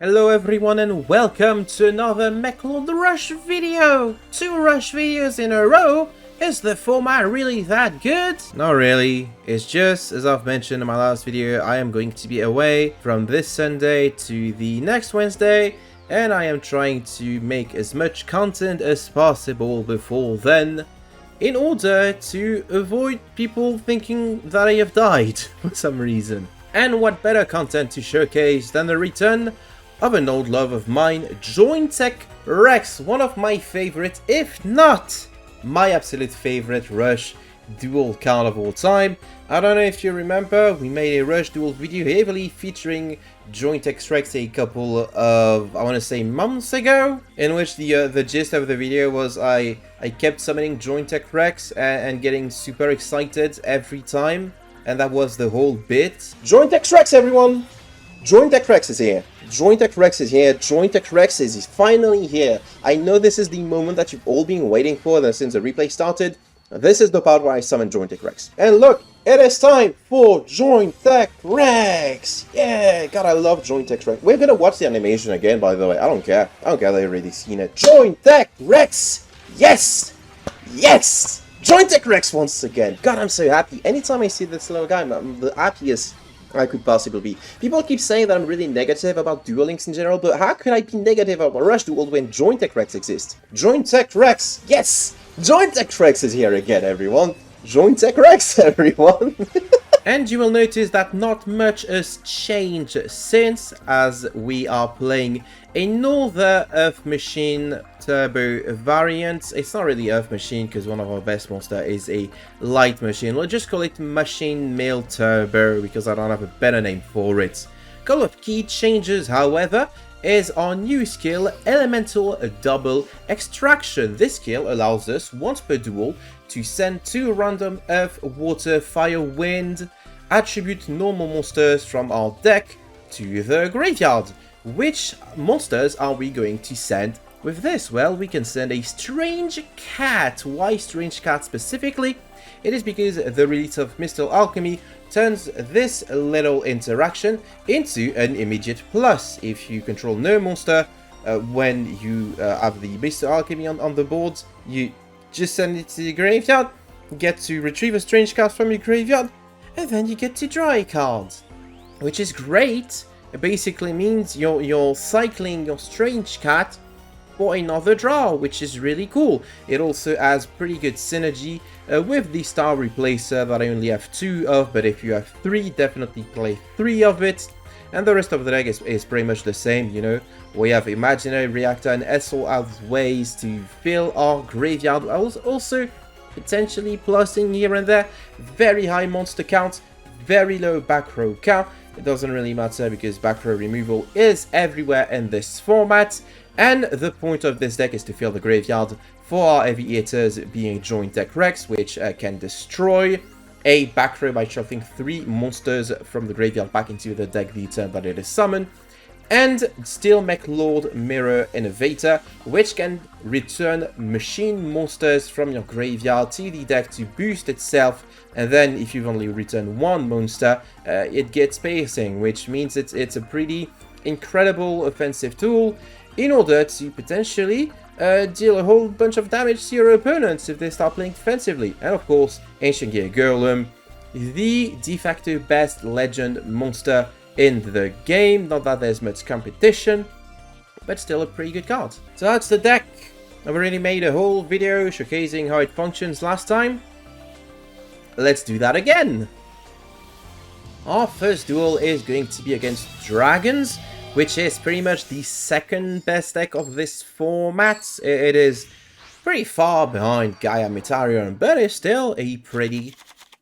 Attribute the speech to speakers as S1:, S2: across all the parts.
S1: Hello everyone and welcome to another Mechlord Rush video! 2 Rush videos in a row? Is the format really that good? Not really. It's just, as I've mentioned in my last video, I am going to be away from this Sunday to the next Wednesday, and I am trying to make as much content as possible before then, in order to avoid people thinking that I have died for some reason. And what better content to showcase than the return of an old love of mine, Jointech Rex, one of my favorite, if not my absolute favorite Rush Duel card of all time. I don't know if you remember, we made a Rush Duel video heavily featuring Jointech Rex a couple of, I want to say, months ago, in which the gist of the video was I kept summoning Jointech Rex and getting super excited every time, and that was the whole bit. Jointech Rex, everyone! Jointech Rex is here. Jointech Rex is here. Jointech Rex is finally here. I know this is the moment that you've all been waiting for since the replay started. This is the part where I summon Jointech Rex. And look, it is time for Jointech Rex! Yeah, God, I love Jointech Rex. We're gonna watch the animation again, by the way. I don't care. I don't care that you've already seen it. Jointech Rex! Yes! Yes! Jointech Rex once again. God, I'm so happy. Anytime I see this little guy, I'm the happiest I could possibly be. People keep saying that I'm really negative about Duel Links in general, but how could I be negative about Rush Duel when Jointech Rex exists? Jointech Rex! Yes! Jointech Rex is here again, everyone! Jointech Rex, everyone! And you will notice that not much has changed since, as we are playing another Earth Machine Turbo variant. It's not really Earth Machine because one of our best monster is a Light Machine. We'll just call it Machine Mail Turbo because I don't have a better name for it. Couple of key changes, however, is our new skill, Elemental Double Extraction. This skill allows us, once per duel, to send 2 random Earth, Water, Fire, Wind attribute normal monsters from our deck to the graveyard. Which monsters are we going to send with this? Well, we can send a Strange Cat. Why Strange Cat specifically? It is because the release of Mystical Alchemy turns this little interaction into an immediate plus. If you control no monster when you have the Mystical Alchemy on the board, you just send it to the graveyard, get to retrieve a Strange Card from your graveyard, and then you get to draw a card, which is great. It basically means you're cycling your Strange Cat for another draw, which is really cool. It also has pretty good synergy with the Star Replacer that I only have 2 of, but if you have 3, definitely play 3 of it. And the rest of the deck is pretty much the same, you know. We have Imaginary Reactor and SO as ways to fill our graveyard. I was also potentially plussing here and there. Very high monster count, very low back row count. It doesn't really matter because back row removal is everywhere in this format. And the point of this deck is to fill the graveyard for our heavy hitters, being Jointech Rex, which can destroy a back row by shuffling 3 monsters from the graveyard back into the deck the turn that it is summoned. And Steel Mechlord Mirror Innovator, which can return machine monsters from your graveyard to the deck to boost itself. And then if you've only returned 1 monster, it gets spacing, which means it's a pretty incredible offensive tool in order to potentially deal a whole bunch of damage to your opponents if they start playing defensively. And of course, Ancient Gear Golem, the de facto best legend monster in the game. Not that there's much competition, but still a pretty good card. So that's the deck. I've already made a whole video showcasing how it functions last time. Let's do that again. Our first duel is going to be against Dragons, which is pretty much the second best deck of this format. It is pretty far behind Gaia Metarion, but it's still a pretty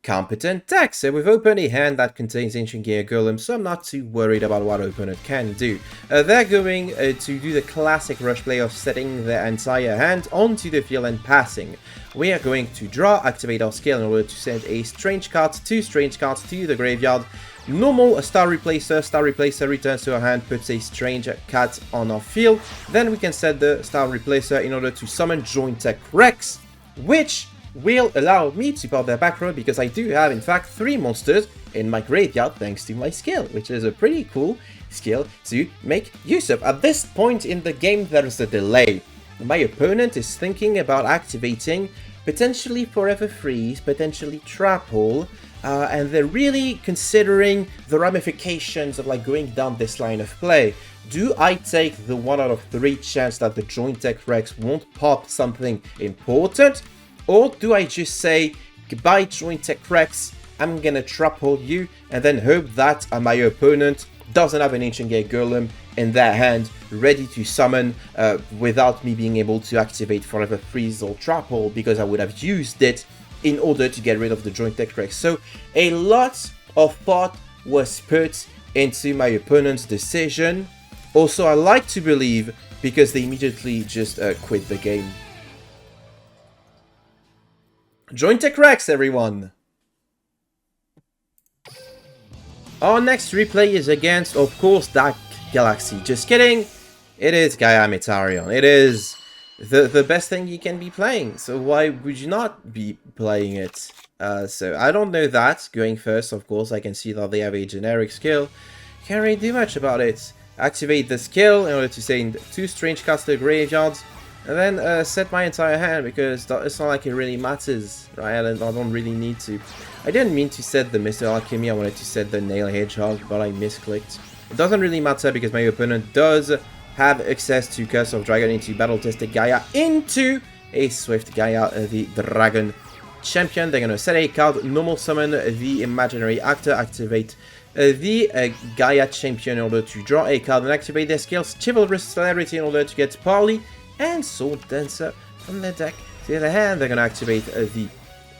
S1: competent deck. So we've opened a hand that contains Ancient Gear Golem, so I'm not too worried about what our opponent can do. They're going to do the classic rush play of setting their entire hand onto the field and passing. We are going to draw, activate our skill in order to send a Strange Card, 2 Strange Cards to the graveyard. Normal, a Star Replacer returns to our hand, puts a Strange Cat on our field. Then we can set the Star Replacer in order to summon Jointech Rex, which will allow me to pop their back row because I do have, in fact, 3 monsters in my graveyard thanks to my skill, which is a pretty cool skill to make use of. At this point in the game, there is a delay. My opponent is thinking about activating potentially Forever Freeze, potentially Trap Hole, and they're really considering the ramifications of like going down this line of play. Do I take the 1 out of 3 chance that the Jointech Rex won't pop something important? Or do I just say, goodbye Jointech Rex, I'm gonna Trap Hole you, and then hope that my opponent doesn't have an Ancient Gate Golem in their hand, ready to summon without me being able to activate Forever Freeze or Trap Hole, because I would have used it in order to get rid of the Jointech Rex. So a lot of thought was put into my opponent's decision. Also, I like to believe because they immediately just quit the game. Jointech Rex, everyone! Our next replay is against, of course, that Galaxy. Just kidding! It is Gaia Metarion. It is the best thing you can be playing. So why would you not be playing it? So I don't know that. Going first, of course, I can see that they have a generic skill. Can't really do much about it. Activate the skill in order to send 2 strange cards to the graveyard, and then set my entire hand, because it's not like it really matters, right? I don't really need to. I didn't mean to set the Mr. Alchemy, I wanted to set the Nail Hedgehog, but I misclicked. It doesn't really matter because my opponent does have access to Curse of Dragon into Battle-Tested Gaia, into a Swift Gaia, the Dragon Champion. They're going to set a card, normal summon the Imaginary Actor, activate the Gaia Champion in order to draw a card and activate their skills, Chivalrous Celerity in order to get Parley and Sword Dancer from their deck to the other hand. They're going to activate the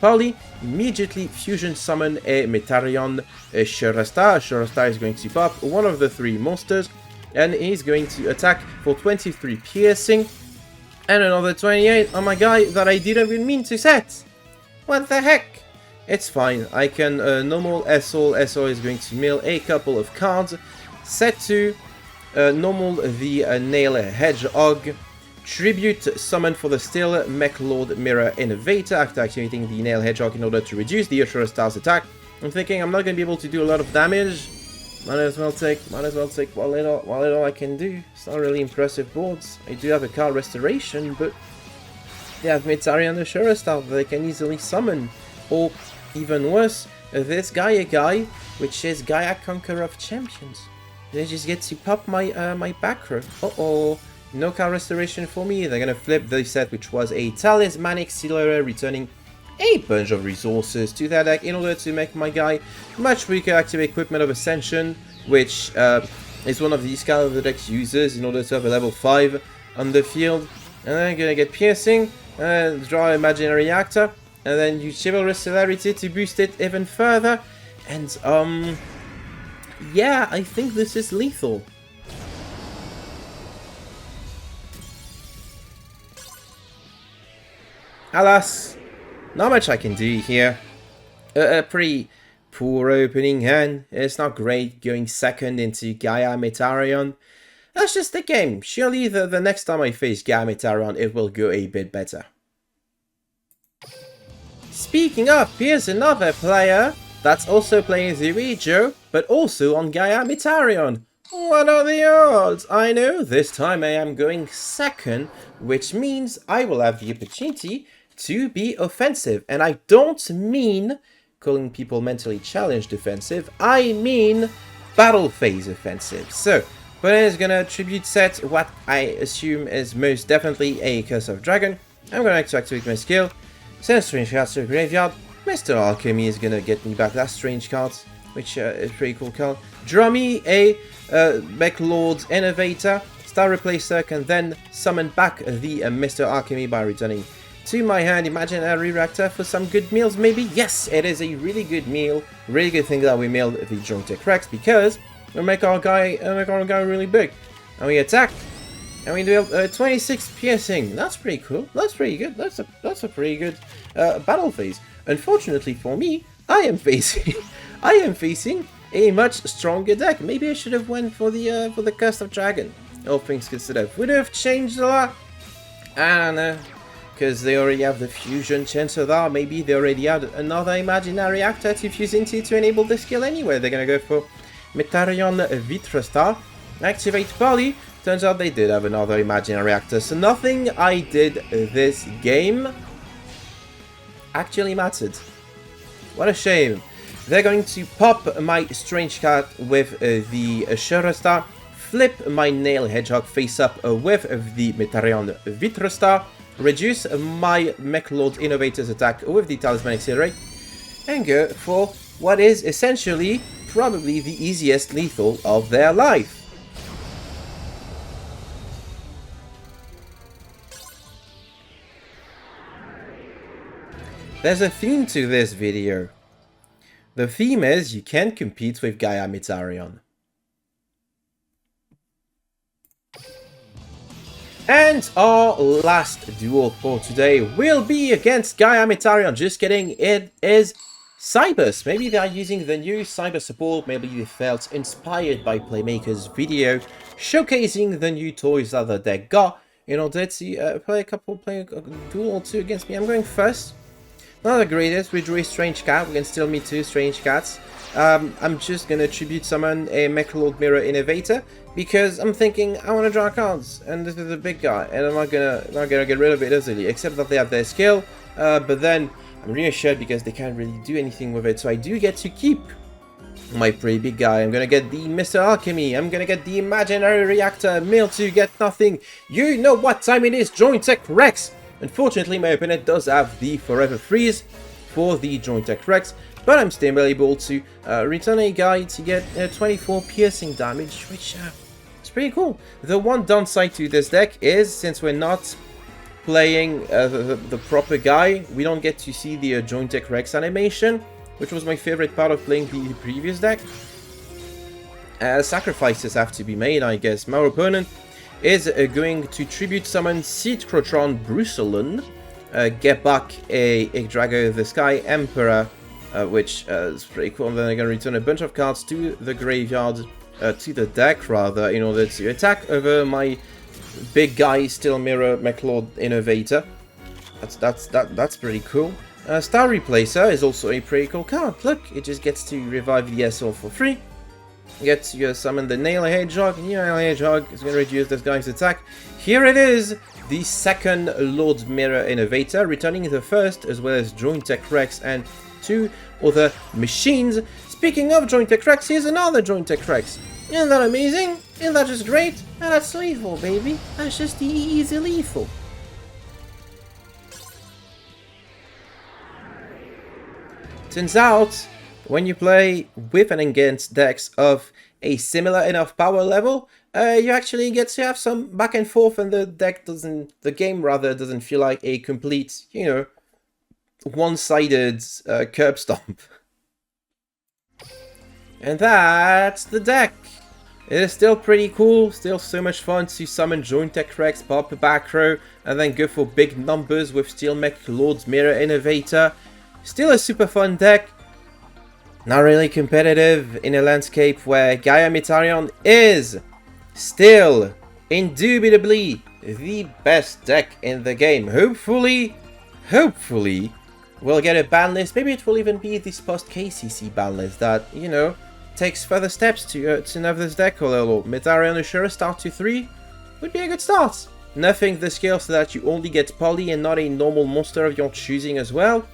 S1: Parley, immediately fusion summon a Metarion, a Shurastar. Shurastar is going to pop one of the 3 monsters, and he's going to attack for 23 piercing and another 28 on my guy that I didn't even mean to set. What the heck? It's fine. I can normal SO. SO is going to mill a couple of cards. Set to normal the Nail Hedgehog. Tribute summon for the Still Mech Lord Mirror Innovator after activating the Nail Hedgehog in order to reduce the Ashura Star's attack. I'm thinking I'm not going to be able to do a lot of damage. Might as well take what little I can do. It's not really impressive boards. I do have a card restoration, but they have Metarion Ashura Star that they can easily summon. Or even worse, this Gaia guy, which is Gaia Conqueror of Champions. They just get to pop my my back row. Uh-oh. No card restoration for me. They're gonna flip the set, which was a Talismanic Sealer, returning a bunch of resources to their deck in order to make my guy much weaker. Activate Equipment of Ascension, which is one of these cards the deck uses in order to have a level 5 on the field. And then I'm gonna get Piercing, and draw Imaginary Actor, and then use Chivalrous Celerity to boost it even further. And yeah, I think this is lethal. Alas, not much I can do here. A pretty poor opening hand. It's not great going second into Gaia Metarion. That's just the game. Surely the next time I face Gaia Metarion, it will go a bit better. Speaking of, here's another player that's also playing Zuijo, but also on Gaia Metarion. What are the odds? I know, this time I am going second, which means I will have the opportunity to be offensive. And I don't mean calling people mentally challenged offensive, I mean battle phase offensive. So, opponent is gonna tribute set what I assume is most definitely a Curse of Dragon. I'm gonna like to activate my skill, send strange cards to the graveyard. Mr. Alchemy is gonna get me back that strange card, which is a pretty cool card. Draw me a Mech Lord Innovator. Star Replacer can then summon back the Mr. Alchemy by returning to my hand Imaginary Reactor for some good meals, maybe? Yes, it is a really good meal. Really good thing that we milled the Jointech Rex, because we make our guy really big. And we attack, and we do 26 piercing. That's pretty cool. That's pretty good. That's a pretty good battle phase. Unfortunately for me, I am facing a much stronger deck. Maybe I should have went for the Curse of Dragon. All things considered, would have changed a lot. I don't know. Because they already have the fusion, chances are maybe they already had another Imaginary Actor to fuse into to enable the skill anyway. They're going to go for Metarion Vitrastar. Activate Poly. Turns out they did have another imaginary reactor, so nothing I did this game actually mattered. What a shame. They're going to pop my Strange Cat with the Shurastar, flip my Nail Hedgehog face up with the Metarion Vitrastar, reduce my Mechlord Innovator's attack with the Talisman Accelerate, and go for what is essentially probably the easiest lethal of their life. There's a theme to this video. The theme is you can't compete with Gaia Metarion. And our last duel for today will be against Gaia Metarion. Just kidding, it is Cyberse. Maybe they are using the new Cyber support. Maybe they felt inspired by Playmaker's video showcasing the new toys that the deck got in order to play a duel or two against me. I'm going first. Not the greatest. We drew a Strange Cat. We can still meet 2 Strange Cats. I'm just gonna tribute summon a Mechlord Mirror Innovator because I'm thinking I want to draw cards, and this is a big guy, and I'm not gonna get rid of it easily, except that they have their skill. But then I'm reassured because they can't really do anything with it, so I do get to keep my pretty big guy. I'm gonna get the Mr. Alchemy. I'm gonna get the Imaginary Reactor. Mill to get nothing. You know what time it is, Jointech Rex. Unfortunately, my opponent does have the Forever Freeze for the Jointech Rex, but I'm still able to return a guy to get 24 piercing damage, which is pretty cool. The one downside to this deck is, since we're not playing the proper guy, we don't get to see the Jointech Rex animation, which was my favorite part of playing the previous deck. Sacrifices have to be made, I guess. My opponent is going to tribute summon Seedcrotron Brucelon, get back a Drago the Sky Emperor, which is pretty cool, and then I'm going to return a bunch of cards to the graveyard, to the deck rather, in order to attack over my big guy Steel Mirror Mechlord Innovator. That's pretty cool. Star Replacer is also a pretty cool card. Look, it just gets to revive the SL for free. Get to summon the Nail Hedgehog. Nail Hedgehog is going to reduce this guy's attack. Here it is, the second Lord Mirror Innovator, returning the first, as well as Jointech Rex and 2 other machines. Speaking of Jointech Rex, here's another Jointech Rex. Isn't that amazing? Isn't that just great? And that's lethal, baby. That's just easy lethal. Turns out, when you play with and against decks of a similar enough power level, you actually get to have some back and forth, and the game doesn't feel like a complete, one-sided curb stomp. And that's the deck. It is still pretty cool, still so much fun to summon Jointech Rex, pop a back row, and then go for big numbers with Steel Mechlord's Mirror Innovator. Still a super fun deck. Not really competitive in a landscape where Gaia Metarion is still indubitably the best deck in the game. Hopefully, we'll get a ban list. Maybe it will even be this post-KCC ban list that, takes further steps to nerf this deck a little. Metarion Ashura start to 3 would be a good start. Nerfing the skill so that you only get poly and not a normal monster of your choosing as well.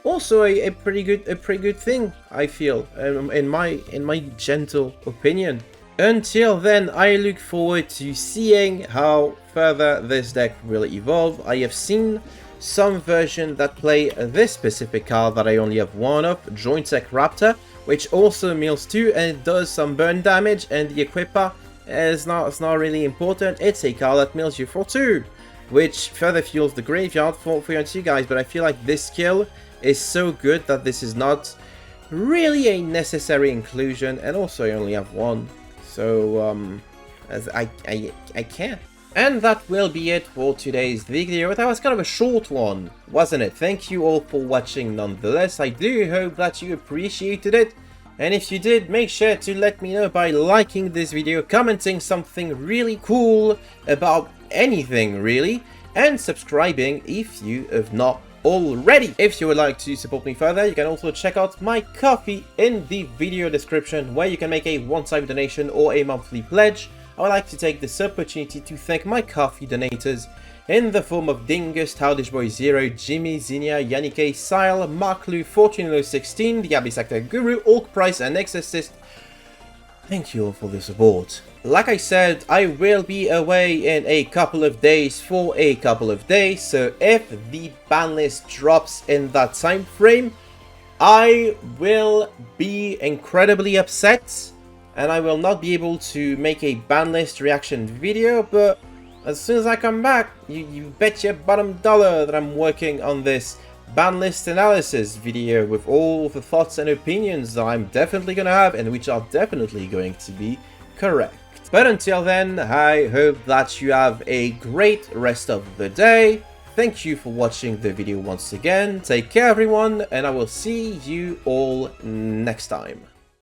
S1: Also a pretty good thing, I feel, in my gentle opinion. Until then, I look forward to seeing how further this deck will evolve. I have seen some versions that play this specific card that I only have one of, Jointech Raptor, which also mills 2 and it does some burn damage, and the equipper is not really important. It's a card that mills you for 2, which further fuels the graveyard for your 2 guys, but I feel like this skill is so good that this is not really a necessary inclusion, and also I only have one, so as I can't. And that will be it for today's video. That was kind of a short one, wasn't it? Thank you all for watching nonetheless. I do hope that you appreciated it, and if you did, make sure to let me know by liking this video, commenting something really cool about anything really, and subscribing if you have not already. If you would like to support me further, you can also check out my Ko-fi in the video description, where you can make a one-time donation or a monthly pledge. I would like to take this opportunity to thank my Ko-fi donators in the form of Dingus, Howdish Boy Zero, Jimmy, Zinnia, Yannick, Sile, Mark Lu, Fortuno16, the Abyss Actor Guru, Orc Price, and Exorcist. Thank you all for the support. Like I said, I will be away in a couple of days for a couple of days, so if the ban list drops in that time frame, I will be incredibly upset and I will not be able to make a ban list reaction video, but as soon as I come back, you bet your bottom dollar that I'm working on this ban list analysis video with all the thoughts and opinions that I'm definitely going to have and which are definitely going to be correct. But until then, I hope that you have a great rest of the day. Thank you for watching the video once again. Take care everyone, and I will see you all next time.